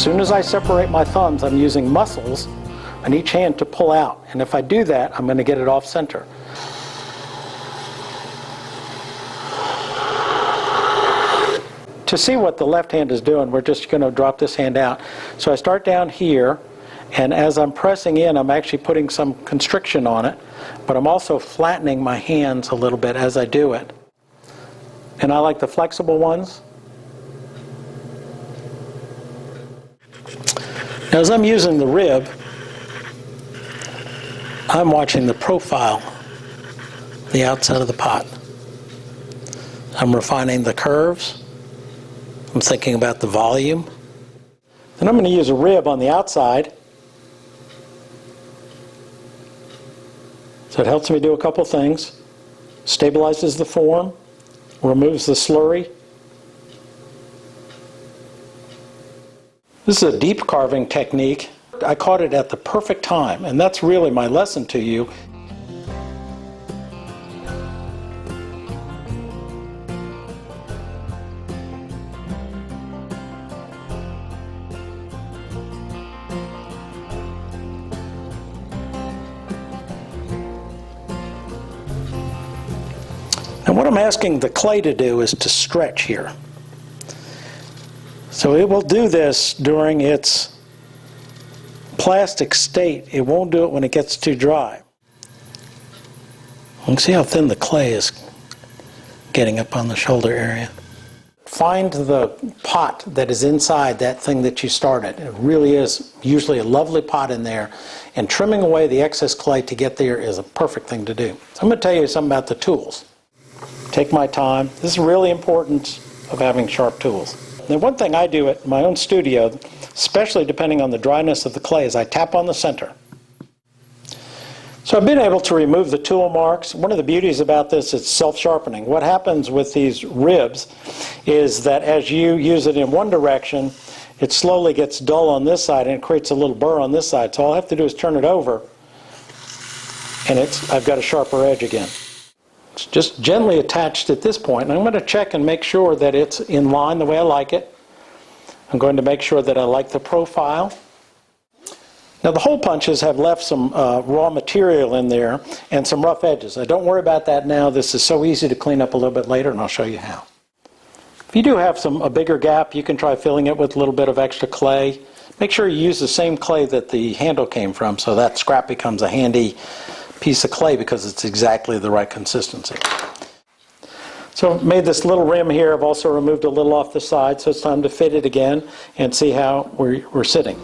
soon as I separate my thumbs, I'm using muscles on each hand to pull out. And if I do that, I'm going to get it off center. To see what the left hand is doing, we're just going to drop this hand out. So I start down here, and as I'm pressing in, I'm actually putting some constriction on it, but I'm also flattening my hands a little bit as I do it. And I like the flexible ones. Now, as I'm using the rib, I'm watching the profile, the outside of the pot. I'm refining the curves. I'm thinking about the volume. Then I'm going to use a rib on the outside. So it helps me do a couple things. Stabilizes the form, removes the slurry. This is a deep carving technique. I caught it at the perfect time, and that's really my lesson to you. And what I'm asking the clay to do is to stretch here. So it will do this during its plastic state. It won't do it when it gets too dry. You can see how thin the clay is getting up on the shoulder area. Find the pot that is inside that thing that you started. It really is usually a lovely pot in there, and trimming away the excess clay to get there is a perfect thing to do. So I'm going to tell you something about the tools. Take my time. This is really important of having sharp tools. Now, one thing I do at my own studio, especially depending on the dryness of the clay, is I tap on the center. So I've been able to remove the tool marks. One of the beauties about this is self-sharpening. What happens with these ribs is that as you use it in one direction, it slowly gets dull on this side and it creates a little burr on this side. So all I have to do is turn it over, and I've got a sharper edge again. It's just gently attached at this point, and I'm going to check and make sure that it's in line the way I like it. I'm going to make sure that I like the profile. Now, the hole punches have left some raw material in there and some rough edges. Don't worry about that now. This is so easy to clean up a little bit later, and I'll show you how. If you do have a bigger gap, you can try filling it with a little bit of extra clay. Make sure you use the same clay that the handle came from, so that scrap becomes a handy piece of clay because it's exactly the right consistency. So I've made this little rim here. I've also removed a little off the side, so it's time to fit it again and see how we're sitting.